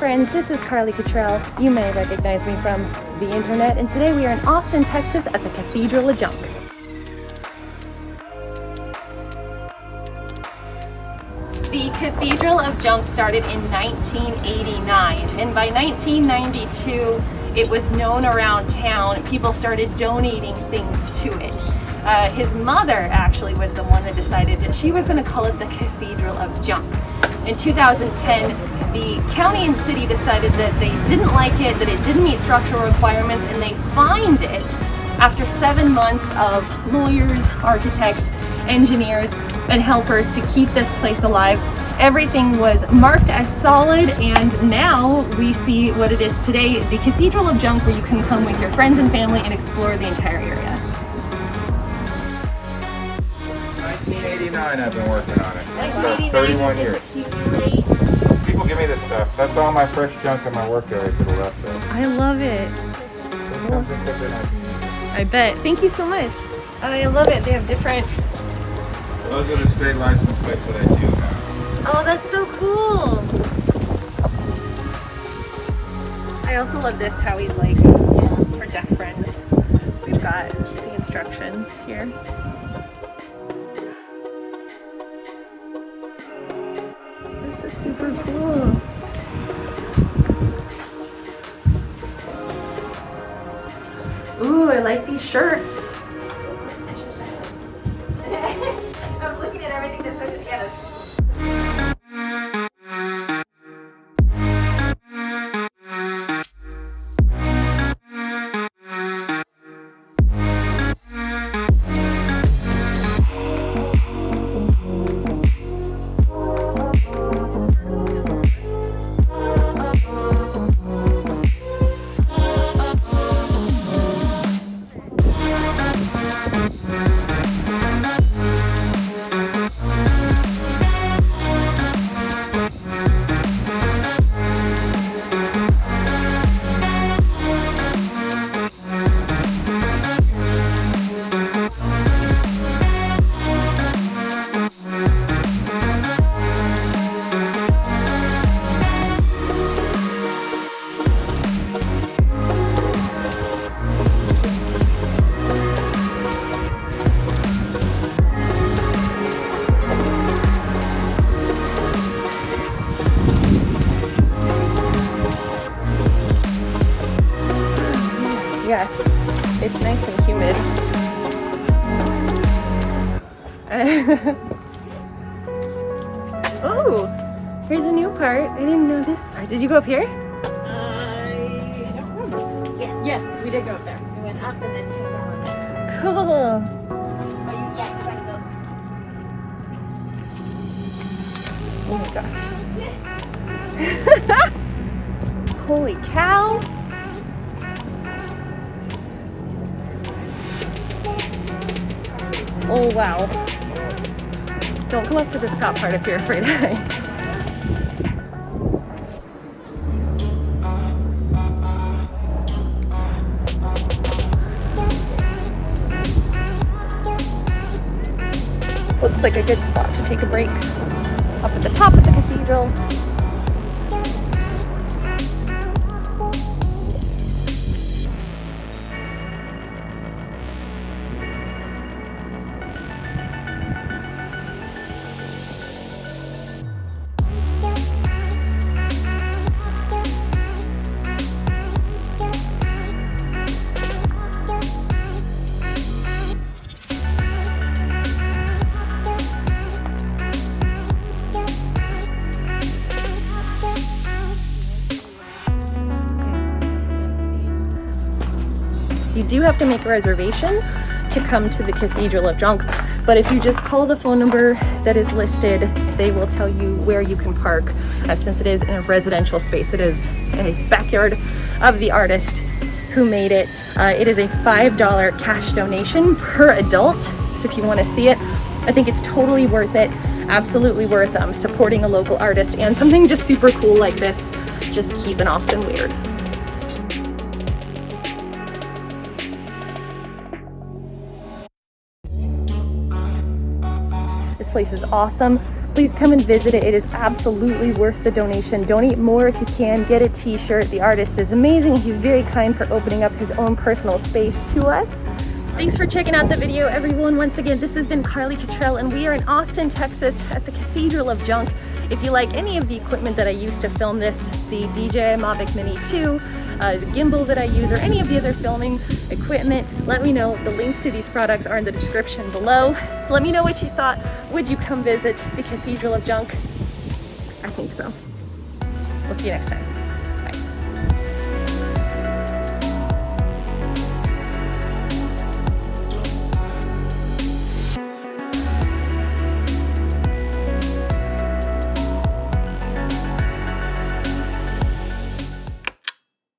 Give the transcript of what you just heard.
friends, this is Carly Cottrell. You may recognize me from the internet, and today we are in Austin, Texas at the Cathedral of Junk. The Cathedral of Junk started in 1989, and by 1992 it was known around town. People started donating things to it. His mother actually was the one that decided that she was going to call it the Cathedral of Junk. In 2010, the county and city decided that they didn't like it, that it didn't meet structural requirements, and they fined it after 7 months of lawyers, architects, engineers, and helpers to keep this place alive. Everything was marked as solid, and now we see what it is today, the Cathedral of Junk, where you can come with your friends and family and explore the entire area. 1989 I've been working on it. 31 years. People give me this stuff. That's all my fresh junk in my work area to the left there. I love it. It comes equipped and I can use it. I bet. Thank you so much. I love it. They have different... Those are the state license plates that I do have. Oh, that's so cool. I also love this, how he's like, for deaf friends. We've got the instructions here. This is super cool. Ooh, I like these shirts. I was looking at everything that's put together. Yeah, it's nice and humid. Oh, here's a new part. I didn't know this part. Did you go up here? I don't remember. Yes. Yes, we did go up there. We went up and then came down. Cool. Oh, yeah, Oh my gosh. Holy cow. Oh wow. Don't come up to this top part if you're afraid of heights. Looks like a good spot to take a break up at the top of the cathedral. You do have to make a reservation to come to the Cathedral of Junk, but if you just call the phone number that is listed, they will tell you where you can park. Since it is in a residential space, it is a backyard of the artist who made it. It is a $5 cash donation per adult, so if you want to see it, I think it's totally worth it. Absolutely worth supporting a local artist and something just super cool like this, just keeping Austin weird. This place is awesome. please come and visit it. It is absolutely worth the donation. Donate more if you can. Get a t-shirt. The artist is amazing. He's very kind for opening up his own personal space to us. Thanks for checking out the video, everyone. Once again, this has been Carly Cottrell, and we are in Austin, Texas at the Cathedral of Junk. If you like any of the equipment that I used to film this, the DJI Mini 2, the gimbal that I use, or any of the other filming equipment, let me know. The links to these products are in the description below. Let me know what you thought. Would you come visit the Cathedral of Junk? I think so. We'll see you next time.